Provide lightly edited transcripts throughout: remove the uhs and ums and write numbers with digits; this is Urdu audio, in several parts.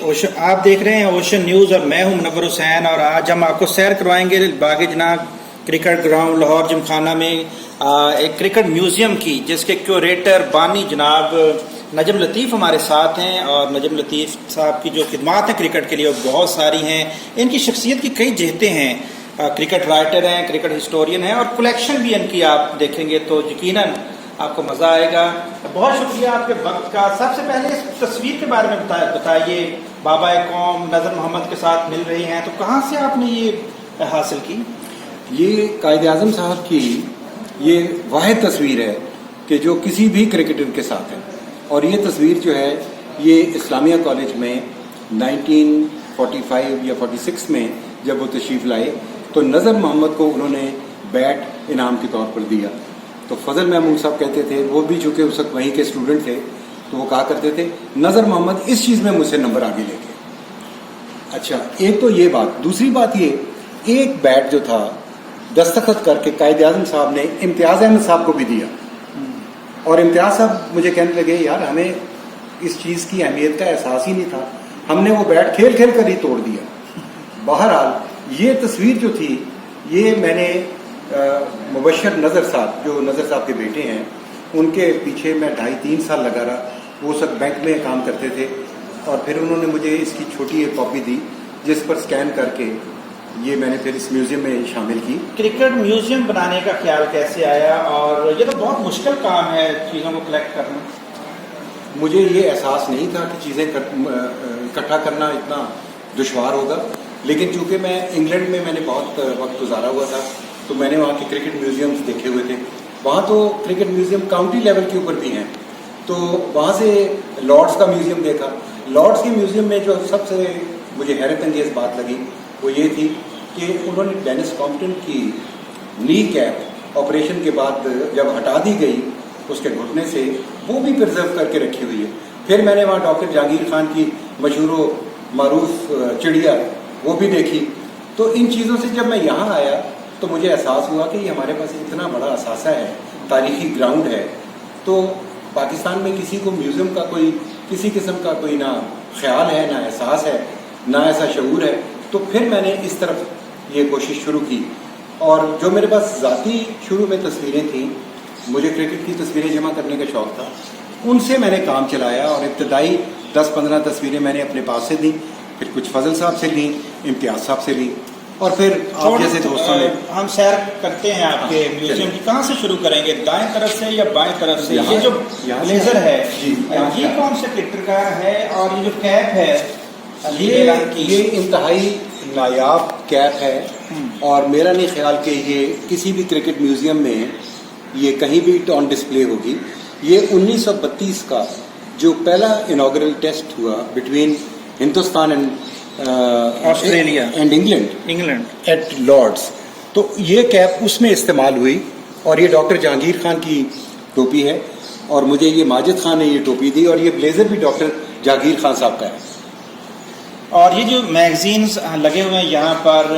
آپ دیکھ رہے ہیں اوشن نیوز اور میں ہوں منور حسین، اور آج ہم آپ کو سیر کروائیں گے باغ جناح کرکٹ گراؤنڈ لاہور جمخانہ میں ایک کرکٹ میوزیم کی، جس کے کیوریٹر بانی جناب نجم لطیف ہمارے ساتھ ہیں. اور نجم لطیف صاحب کی جو خدمات ہیں کرکٹ کے لیے وہ بہت ساری ہیں. ان کی شخصیت کی کئی جہتیں ہیں، کرکٹ رائٹر ہیں، کرکٹ ہسٹورین ہیں، اور کلیکشن بھی ان کی آپ دیکھیں گے تو یقیناً آپ کو مزہ آئے گا. بہت شکریہ آپ کے وقت کا. سب سے پہلے اس تصویر کے بارے میں بتائیے، بابا قوم نذر محمد کے ساتھ مل رہی ہیں، تو کہاں سے آپ نے یہ حاصل کی؟ یہ قائد اعظم صاحب کی یہ واحد تصویر ہے کہ جو کسی بھی کرکٹر کے ساتھ ہے. اور یہ تصویر جو ہے یہ اسلامیہ کالج میں 1945 یا 46 میں جب وہ تشریف لائے تو نذر محمد کو انہوں نے بیٹ انعام کے طور پر دیا. تو فضل محمود صاحب کہتے تھے، وہ بھی چونکہ اس وقت وہیں کے اسٹوڈنٹ تھے، تو وہ کہا کرتے تھے نذر محمد اس چیز میں مجھ سے نمبر آگے لے گئے. اچھا، ایک تو یہ بات. دوسری بات یہ ایک بیٹ جو تھا دستخط کر کے قائد اعظم صاحب نے امتیاز احمد صاحب کو بھی دیا. اور امتیاز صاحب مجھے کہنے لگے یار ہمیں اس چیز کی اہمیت کا احساس ہی نہیں تھا، ہم نے وہ بیٹ کھیل کھیل کر ہی توڑ دیا. بہرحال یہ تصویر جو تھی یہ میں نے مبشر نذر صاحب جو نذر صاحب کے بیٹے ہیں ان کے پیچھے میں 2.5-3 سال لگا رہا. وہ سب بینک میں کام کرتے تھے اور پھر انہوں نے مجھے اس کی چھوٹی ایک کاپی دی جس پر سکین کر کے یہ میں نے پھر اس میوزیم میں شامل کی. کرکٹ میوزیم بنانے کا خیال کیسے آیا؟ اور یہ تو بہت مشکل کام ہے چیزوں کو کلیکٹ کرنا. مجھے یہ احساس نہیں تھا کہ چیزیں اکٹھا کرنا اتنا دشوار ہوگا، لیکن چونکہ میں انگلینڈ میں نے بہت وقت گزارا ہوا تھا تو میں نے وہاں کے کرکٹ میوزیمز دیکھے ہوئے تھے. وہاں تو کرکٹ میوزیم کاؤنٹی لیول کے اوپر بھی ہیں، تو وہاں سے لارڈس کا میوزیم دیکھا. لارڈس کے میوزیم میں جو سب سے مجھے حیرت انگیز بات لگی وہ یہ تھی کہ انہوں نے ڈینس کامپٹن کی نی کیپ آپریشن کے بعد جب ہٹا دی گئی اس کے گھٹنے سے، وہ بھی پرزرو کر کے رکھی ہوئی ہے. پھر میں نے وہاں ڈاکٹر جہانگیر خان کی مشہور و معروف چڑیا وہ بھی دیکھی. تو ان چیزوں سے جب میں یہاں آیا تو مجھے احساس ہوا کہ یہ ہمارے پاس اتنا بڑا اثاثہ ہے، تاریخی گراؤنڈ ہے، تو پاکستان میں کسی کو میوزیم کا کوئی کسی قسم کا کوئی نہ خیال ہے، نہ احساس ہے، نہ ایسا شعور ہے. تو پھر میں نے اس طرف یہ کوشش شروع کی. اور جو میرے پاس ذاتی شروع میں تصویریں تھیں، مجھے کرکٹ کی تصویریں جمع کرنے کا شوق تھا، ان سے میں نے کام چلایا. اور ابتدائی 10-15 تصویریں میں نے اپنے پاس سے دیں، پھر کچھ فضل صاحب سے لیں، امتیاز صاحب سے لیں، اور پھر آپ جیسے دوستوں نے. ہم سیر کرتے ہیں آپ کے میوزیم کی. کہاں سے شروع کریں گے، دائیں طرف سے یا بائیں طرف سے؟ یہ جو بلیزر ہے یہ کون سے کرکٹر کا ہے؟ اور یہ جو کیپ ہے یہ انتہائی نایاب کیپ ہے، اور میرا نہیں خیال کہ یہ کسی بھی کرکٹ میوزیم میں یہ کہیں بھی آن ڈسپلے ہوگی. یہ 1932 کا جو پہلا انوگرل ٹیسٹ ہوا between Hindustan and Australia and England at Lord's, تو یہ کیپ اس میں استعمال ہوئی. اور یہ ڈاکٹر جہانگیر خان کی ٹوپی ہے، اور مجھے یہ ماجد خان نے یہ ٹوپی دی، اور یہ بلیزر بھی ڈاکٹر جہانگیر خان صاحب کا ہے. اور یہ جو میگزینز لگے ہوئے ہیں یہاں پر،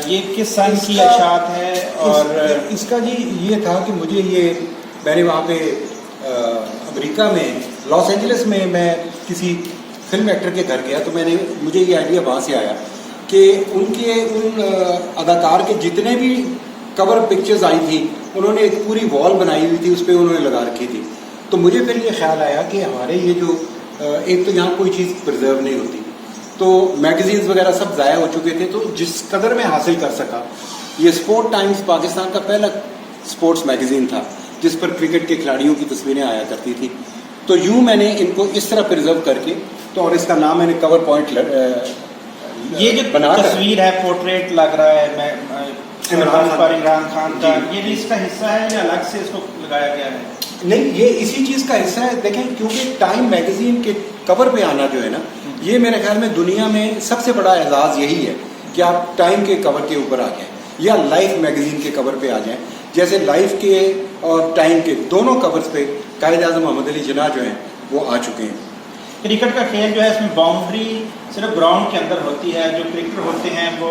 یہ کس سن کی اشاعت ہے؟ اور اس کا جی یہ تھا کہ مجھے میں نے وہاں پہ امریکہ میں لاس اینجلس میں میں کسی فلم ایکٹر کے گھر گیا، تو مجھے یہ آئیڈیا وہاں سے آیا کہ ان اداکار کے جتنے بھی کور پکچرز آئی تھیں انہوں نے ایک پوری وال بنائی ہوئی تھی، اس پہ انہوں نے لگا رکھی تھی. تو مجھے پھر یہ خیال آیا کہ ہمارے یہ جو ایک تو یہاں کوئی چیز پرزرو نہیں ہوتی، تو میگزینز وغیرہ سب ضائع ہو چکے تھے. تو جس قدر میں حاصل کر سکا، یہ اسپورٹ ٹائمز پاکستان کا پہلا اسپورٹس میگزین تھا جس پر کرکٹ کے کھلاڑیوں کی تصویریں آیا کرتی تھی. تو یوں میں نے ان کو اس طرح پرزرو کر کے، تو اور اس کا نام میں نے کور پوائنٹ یہ جو بنا تصویر ہے پورٹریٹ لگ رہا ہے عمران خان کا، یہ بھی اس کا حصہ ہے یا الگ سے اس کو لگایا گیا ہے؟ نہیں، یہ اسی چیز کا حصہ ہے. دیکھیں، کیونکہ ٹائم میگزین کے کور پہ آنا جو ہے نا، یہ میرے خیال میں دنیا میں سب سے بڑا اعزاز یہی ہے کہ آپ ٹائم کے کور کے اوپر آ جائیں یا لائف میگزین کے کور پہ آ جائیں. جیسے لائف کے اور ٹائم کے دونوں کورز پہ قائد اعظم محمد علی جناح جو ہیں وہ آ چکے ہیں. کرکٹ کا کھیل جو ہے اس میں باؤنڈری صرف گراؤنڈ کے اندر ہوتی ہے. جو کرکٹر ہوتے ہیں وہ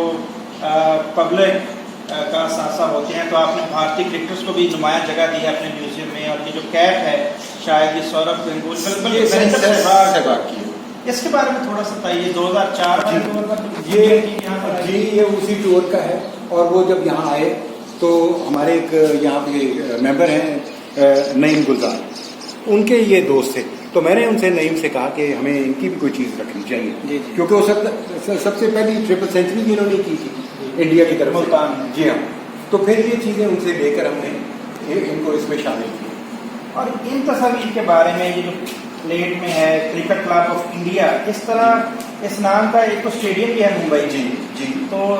پبلک کا اثاثہ ہوتے ہیں. تو آپ نے بھارتی کرکٹرز کو بھی نمایاں جگہ دی ہے اپنے میوزیم میں. اور یہ جو کیپ ہے شاید یہ سوربھ گنگولی اس کے بارے میں تھوڑا سا بتائیے. 2004 جی. یہ یہاں پر جی یہ اسی ٹور کا ہے. اور وہ جب یہاں آئے تو ہمارے ایک یہاں پہ ممبر ہیں نعیم گلزار, ان کے یہ دوست تھے. تو میں نے ان سے نعیم سے کہا کہ ہمیں ان کی بھی کوئی چیز رکھنی چاہیے. جی. کیونکہ وہ سب سے پہلی ٹرپل سینچری بھی انہوں نے کی تھی انڈیا کی طرف ملتان. جی ہاں. تو پھر یہ چیزیں ان سے لے کر ہم نے ان کو اس میں شامل کیا. اور ان تصاویر کے بارے میں یہ جو پلیٹ میں ہے کرکٹ کلب آف انڈیا, اس طرح اس نام کا ایک تو اسٹیڈیم بھی ہے ممبئی. جی. تو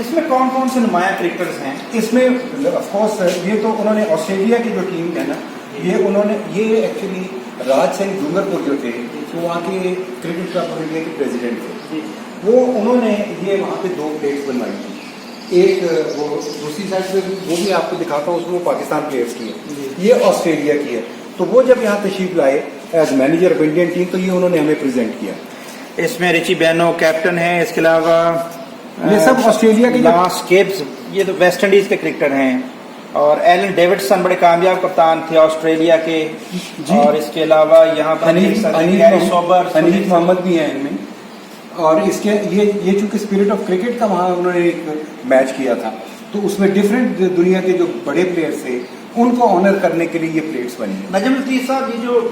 اس میں کون کون سے نمایاں کرکٹرز ہیں؟ اس میں آف کورس یہ تو انہوں نے آسٹریلیا کی جو ٹیم ہے نا, یہ ایکچولی راج سنگھ ڈونگر پور جو تھے وہ وہاں کے کرکٹ کلب آف انڈیا کے پریزیڈنٹ تھے. وہ انہوں نے یہ وہاں پہ 2 پلیٹس بنوائی تھی. ایک وہ دوسری سائڈ پہ وہ بھی آپ کو دکھاتا ہوں, اس میں وہ پاکستان پلیئرس کی ہے, یہ آسٹریلیا کی ہے. تو وہ جب یہاں تشریف لائے as manager of Indian team تو یہ انہوں نے ہمیں پریزنٹ کیا. اس میں رچی بینو کیپٹن ہیں, اس کے علاوہ یہ سب آسٹریلیا کے لانس گبز, یہ تو ویسٹ انڈیز کے کرکٹر ہیں. اور ایلن ڈیوڈسن بڑے کامیاب کپتان تھے آسٹریلیا کے. اور اس کے علاوہ یہاں پر حنیف محمد بھی ہیں ان میں. اور اس کے یہ چونکہ اسپرٹ آف کرکٹ کا وہاں انہوں نے ایک میچ کیا تھا, تو اس میں ڈفرینٹ دنیا کے جو بڑے پلیئرس تھے ان کو آنر کرنے کے لیے یہ پلیٹس بنی ہیں. نجم لطیف صاحب, یہ جو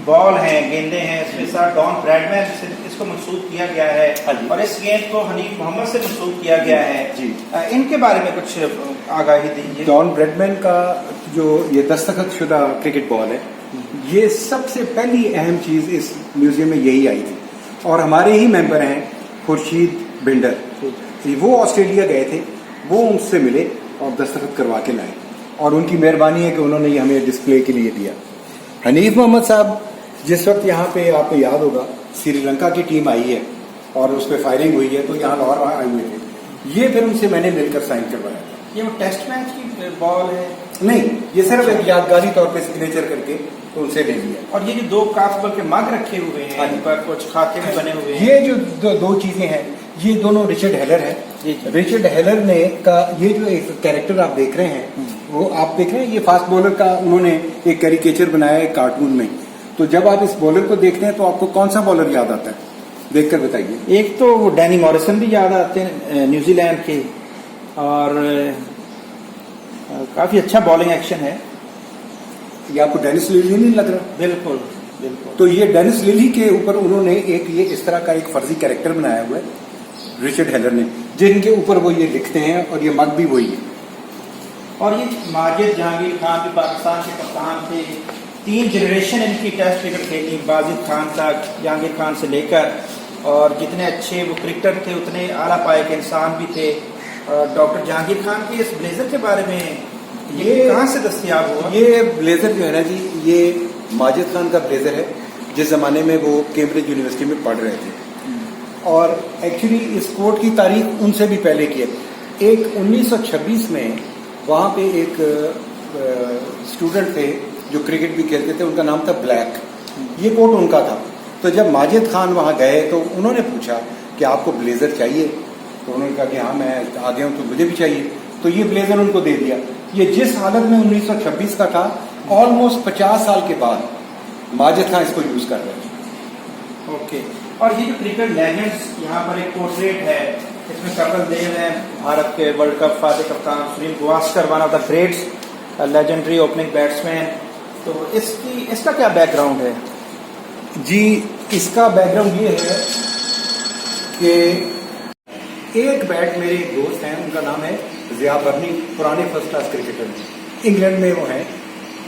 بال ہیں, گیندیں ہیں, اس کے ساتھ ڈان بریڈمین سے اس کو منسوخ کیا گیا ہے, اور اس گیند کو حنیف محمد سے منسوخ کیا گیا ہے. جی. ان کے بارے میں کچھ آگاہی دیجیے. ڈان بریڈمین کا جو یہ دستخط شدہ کرکٹ بال ہے, یہ سب سے پہلی اہم چیز اس میوزیم میں یہی آئی تھی. اور ہمارے ہی ممبر ہیں خورشید بلڈر, وہ آسٹریلیا گئے تھے, وہ ان سے ملے اور دستخط کروا کے لائے. اور ان کی مہربانی ہے کہ انہوں نے یہ ہمیں ڈسپلے کے لیے دیا. حنیف محمد صاحب جس وقت یہاں پہ آپ کو یاد ہوگا سری لنکا کی ٹیم آئی ہے اور اس پہ فائرنگ ہوئی ہے, تو یہاں لاہور آئے ہوئے تھے. یہ پھر ان سے میں نے مل کر سائن کروایا تھا. یہ وہ ٹیسٹ میچ کی بال ہے؟ نہیں, یہ صرف ایک یادگاری طور پہ سگنیچر کر کے تو ان سے لے لیا. اور یہ جو 2 کاف بل کے مگ رکھے ہوئے ہیں, ان پر کچھ خاکے میں بنے ہوئے ہیں, یہ جو 2 چیزیں ہیں یہ دونوں رچرڈ ہیلر ہیں. رچرڈ ہیلر نے کا یہ جو ایک کیریکٹر آپ دیکھ رہے ہیں, وہ آپ دیکھ رہے ہیں, یہ فاسٹ بولر کا انہوں نے ایک کیریکیچر بنایا ہے کارٹون میں. تو جب آپ اس بولر کو دیکھتے ہیں تو آپ کو کون سا بولر یاد آتا ہے, دیکھ کر بتائیے. ایک تو وہ ڈینی موریسن بھی یاد آتے ہیں نیوزی لینڈ کے, اور کافی اچھا بالنگ ایکشن ہے. یہ آپ کو ڈینس لیلی نہیں لگ رہا؟ بالکل بالکل. تو یہ ڈینس لیلی کے اوپر انہوں نے ایک یہ اس طرح کا ایک فرضی کیریکٹر بنایا ہوا ہے رچرڈ ہیلر نے, جن کے اوپر وہ یہ لکھتے ہیں, اور یہ مگ بھی وہی ہے. اور یہ ماجد جہانگیر خان بھی پاکستان کے کپتان تھے, 3 جنریشن ان کی ٹیسٹ کرکٹ کھیلی, بازد خان تک, جہانگیر خان سے لے کر. اور جتنے اچھے وہ کرکٹر تھے اتنے اعلیٰ پائے کے انسان بھی تھے. ڈاکٹر جہانگیر خان کے اس بلیزر کے بارے میں یہ کہاں سے دستیاب ہوا؟ یہ بلیزر جو ہے نا جی, یہ ماجد خان کا بلیزر ہے, جس زمانے میں وہ کیمبرج یونیورسٹی میں پڑھ رہے تھے. اور ایکچولی اس کوٹ کی تاریخ ان سے بھی پہلے کی ہے. ایک 1926 میں وہاں پہ ایک اسٹوڈنٹ تھے جو کرکٹ بھی کھیلتے تھے, ان کا نام تھا بلیک. یہ کوٹ ان کا تھا. تو جب ماجد خان وہاں گئے تو انہوں نے پوچھا کہ آپ کو بلیزر چاہیے, تو انہوں نے کہا کہ ہاں میں آ گیا ہوں تو مجھے بھی چاہیے. تو یہ بلیزر ان کو دے دیا. یہ جس حالت میں 1926 کا تھا, آلموسٹ 50 سال کے بعد ماجد خان اس کو یوز کر رہے ہیں. اوکے. اور یہ جو کرکٹ لیجنڈز, یہاں پر ایک پورٹریٹ ہے, اس میں کپل دیو ہیں, بھارت کے ورلڈ کپ فاتح کپتان Sunil Gavaskar, one of the greats legendary opening batsman. تو اس کا کیا بیک گراؤنڈ ہے؟ جی, اس کا بیک گراؤنڈ یہ ہے کہ ایک بیٹ میرے ایک دوست ہیں, ان کا نام ہے ضیاء برنی, پرانے فرسٹ کلاس کرکٹر ہیں, انگلینڈ میں وہ ہیں.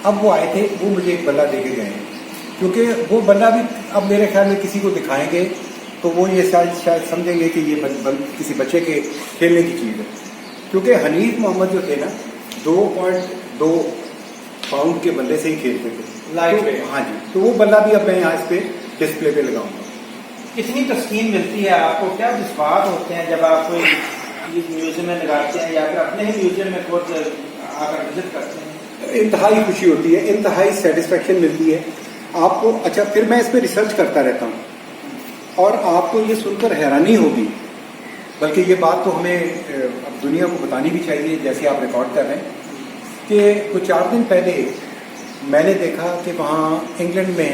اب وہ آئے تھے, وہ مجھے ایک بلہ دے کے گئے ہیں, کیونکہ وہ بلہ بھی اب میرے خیال میں کسی کو دکھائیں گے تو وہ یہ شاید سمجھیں گے کہ یہ کسی بچے کے کھیلنے کی چیز ہے. کیونکہ حنیف محمد جو تھے نا 2.2 پاؤنڈ کے بلے سے ہی کھیلتے تھے, لائٹ ویٹ. ہاں جی. تو وہ بلہ بھی اب میں یہاں اس پہ ڈسپلے پہ لگاؤں گا. کتنی تسکین ملتی ہے آپ کو, کیا جذبات ہوتے ہیں جب آپ کوئی میوزیم میں لگاتے ہیں یا پھر اپنے ہی میوزیم میں خود آ کر وزٹ کرتے ہیں؟ انتہائی خوشی ہوتی ہے, انتہائی سیٹسفیکشن ملتی ہے آپ کو. اچھا, پھر میں اس پہ ریسرچ کرتا رہتا ہوں, اور آپ کو یہ سن کر حیرانی ہوگی, بلکہ یہ بات تو ہمیں اب دنیا کو بتانی بھی چاہیے, جیسے آپ ریکارڈ کر رہے ہیں, کہ کچھ 4 دن پہلے میں نے دیکھا کہ وہاں انگلینڈ میں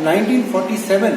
1947